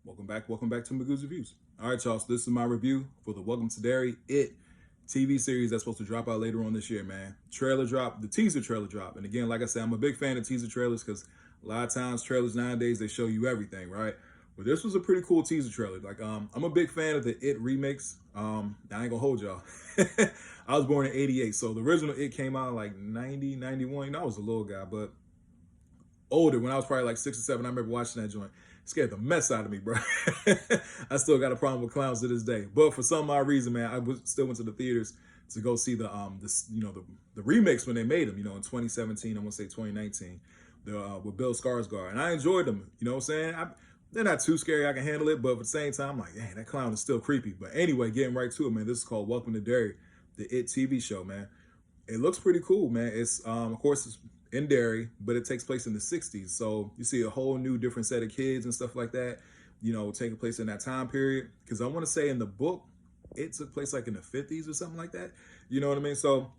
Welcome back to Magoo's Reviews. All right, y'all, so this is my review for the Welcome to Derry, It TV series that's supposed to drop out later on this year, man. Trailer drop, the teaser trailer drop. And again, like I said, I'm a big fan of teaser trailers because a lot of times trailers nowadays, they show you everything, right? But this was a pretty cool teaser trailer. I'm a big fan of the It remakes. I ain't gonna hold y'all. I was born in 88, so the original It came out like 90, 91. You know, I was a little guy, but older, when I was probably like 6 or 7, I remember watching that joint. It scared the mess out of me, bro. I still got a problem with clowns to this day. But for some odd reason, man, still went to the theaters to go see the remakes when they made them. You know, in 2017, I want to say 2019, with Bill Skarsgård, and I enjoyed them. You know what I'm saying? They're not too scary. I can handle it, but at the same time, I'm like, dang, that clown is still creepy. But anyway, getting right to it, man. This is called Welcome to Derry, the It TV show, man. It looks pretty cool, man. It's of course it's in Derry, but it takes place in the 60s. So you see a whole new different set of kids and stuff like that, you know, taking place in that time period. Because I want to say in the book, it took place like in the 50s or something like that. You know what I mean? So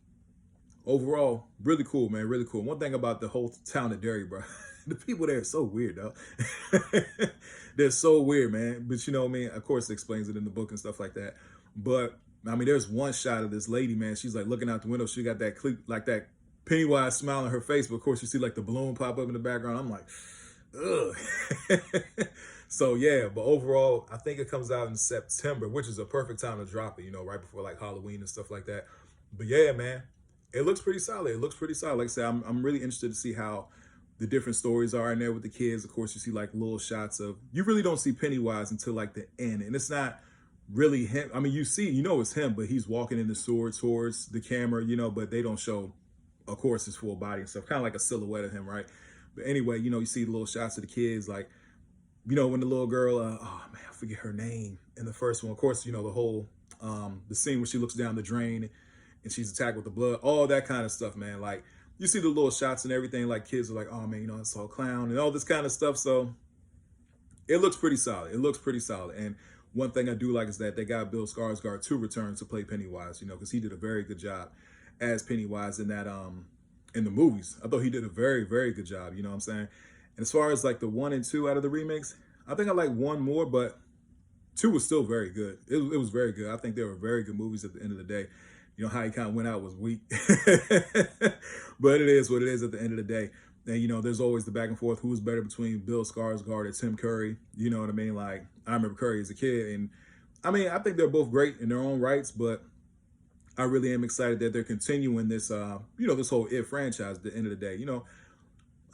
overall, really cool, man. Really cool. One thing about the whole town of Derry, bro, the people there are so weird, though. They're so weird, man. But you know what I mean? Of course, it explains it in the book and stuff like that. But I mean, there's one shot of this lady, man. She's like looking out the window. She got that that Pennywise smile on her face, but of course you see like the balloon pop up in the background. I'm like, ugh. So yeah, but overall, I think it comes out in September, which is a perfect time to drop it, you know, right before like Halloween and stuff like that. But yeah, man, it looks pretty solid. It looks pretty solid. Like I said, I'm really interested to see how the different stories are in there with the kids. Of course, you see like little shots of, you really don't see Pennywise until like the end. And it's not really him. I mean, you know it's him, but he's walking in the sword towards the camera, you know, but they don't show, of course, his full body and stuff, kind of like a silhouette of him, right? But anyway, you know, you see the little shots of the kids, like, you know, when the little girl, oh man, I forget her name in the first one. Of course, you know, the whole, the scene where she looks down the drain and she's attacked with the blood, all that kind of stuff, man. Like, you see the little shots and everything, like kids are like, oh man, you know, it's all clown and all this kind of stuff. So it looks pretty solid. It looks pretty solid. And one thing I do like is that they got Bill Skarsgård to return to play Pennywise, you know, because he did a very good job as Pennywise in that in the movies. I thought he did a very, very good job, you know what I'm saying? And as far as like the 1 and 2 out of the remakes, I think I like 1 more, but 2 was still very good. It was very good. I think they were very good movies at the end of the day. You know, how he kind of went out was weak. But it is what it is at the end of the day. And, you know, there's always the back and forth. Who's better between Bill Skarsgård and Tim Curry? You know what I mean? Like, I remember Curry as a kid. And, I mean, I think they're both great in their own rights, but I really am excited that they're continuing this, you know, this whole It franchise at the end of the day. You know,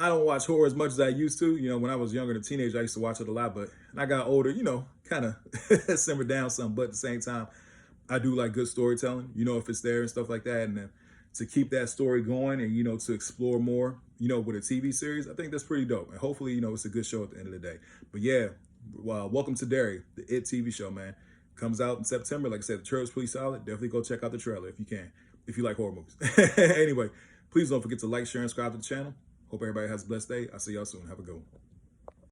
I don't watch horror as much as I used to. You know, when I was younger, a teenager, I used to watch it a lot. But when I got older, you know, kind of simmered down some. But at the same time, I do like good storytelling, you know, if it's there and stuff like that. And to keep that story going and, you know, to explore more, you know, with a TV series, I think that's pretty dope. And hopefully, you know, it's a good show at the end of the day. But yeah, Welcome to Derry, the It TV show, man. Comes out in September. Like I said, the trailer's pretty solid. Definitely go check out the trailer if you can, if you like horror movies. Anyway, please don't forget to like, share, and subscribe to the channel. Hope everybody has a blessed day. I'll see y'all soon. Have a good one.